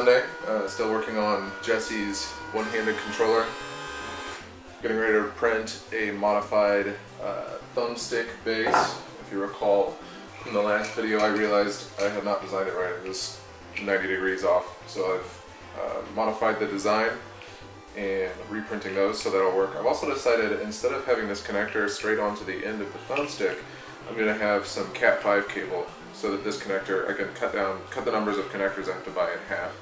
Sunday. Still working on Jesse's one-handed controller. Getting ready to print a modified thumbstick base. If you recall from the last video, I realized I had not designed it right. It was 90 degrees off. So I've modified the design and reprinting those so that'll work. I've also decided, instead of having this connector straight onto the end of the thumbstick, I'm going to have some Cat5 cable so that this connector, I can cut the numbers of connectors I have to buy in half.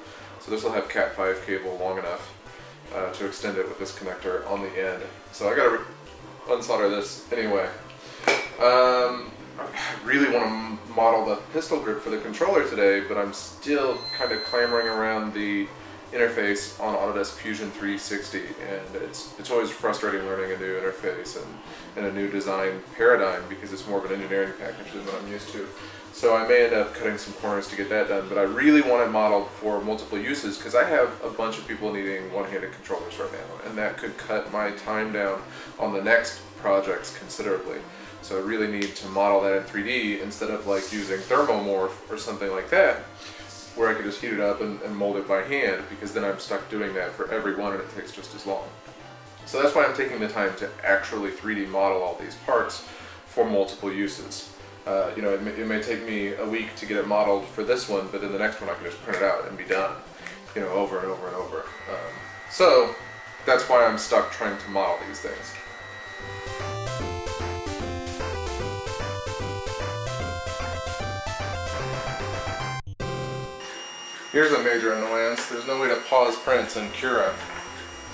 So this will have Cat5 cable long enough to extend it with this connector on the end. So I gotta unsolder this anyway. I really want to model the pistol grip for the controller today, but I'm still kind of clamoring around the interface on Autodesk Fusion 360, and it's always frustrating learning a new interface and a new design paradigm because it's more of an engineering package than what I'm used to. So I may end up cutting some corners to get that done, but I really want it modeled for multiple uses because I have a bunch of people needing one-handed controllers right now, and that could cut my time down on the next projects considerably. So I really need to model that in 3D instead of like using Thermomorph or something like that, where I could just heat it up and mold it by hand, because then I'm stuck doing that for every one and it takes just as long. So that's why I'm taking the time to actually 3D model all these parts for multiple uses. You know, it may take me a week to get it modeled for this one, but then the next one I can just print it out and be done, you know, over and over and over. So that's why I'm stuck trying to model these things. Here's a major annoyance. There's no way to pause prints in Cura.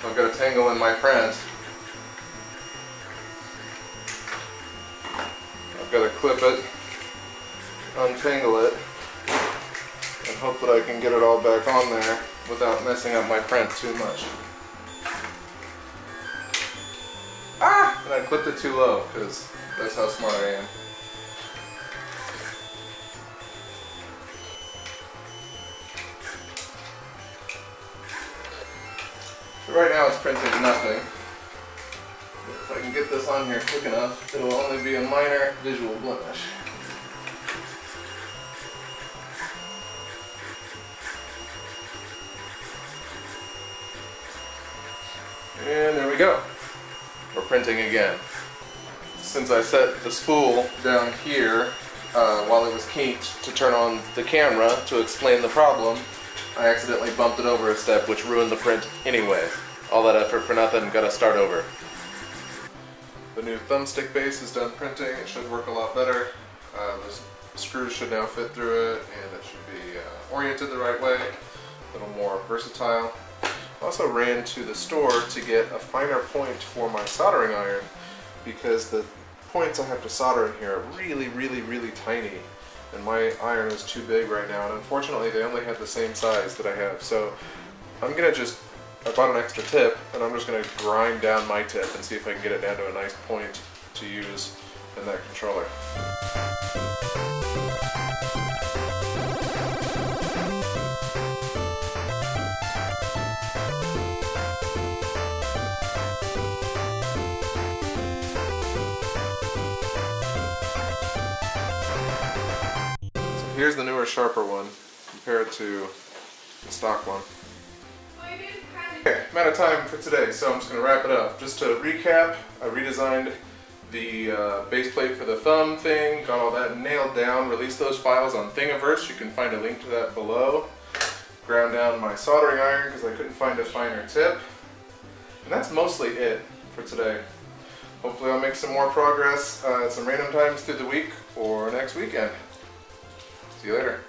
So I've got a tangle in my print. I've got to clip it, untangle it, and hope that I can get it all back on there without messing up my print too much. Ah! And I clipped it too low, because that's how smart I am. So right now it's printing nothing. If I can get this on here quick enough, it'll only be a minor visual blemish. And there we go. We're printing again. Since I set the spool down here while it was kinked to turn on the camera to explain the problem, I accidentally bumped it over a step, which ruined the print anyway. All that effort for nothing, gotta start over. The new thumbstick base is done printing. It should work a lot better. The screws should now fit through it, and it should be oriented the right way, a little more versatile. I also ran to the store to get a finer point for my soldering iron, because the points I have to solder in here are really, really, really tiny, and my iron is too big right now, and unfortunately they only have the same size that I have. So I bought an extra tip, and I'm just going to grind down my tip and see if I can get it down to a nice point to use in that controller. So here's the newer, sharper one compared to the stock one. Okay, I'm out of time for today, so I'm just going to wrap it up. Just to recap, I redesigned the base plate for the thumb thing, got all that nailed down, released those files on Thingiverse. You can find a link to that below. Ground down my soldering iron because I couldn't find a finer tip. And that's mostly it for today. Hopefully I'll make some more progress at some random times through the week or next weekend. See you later.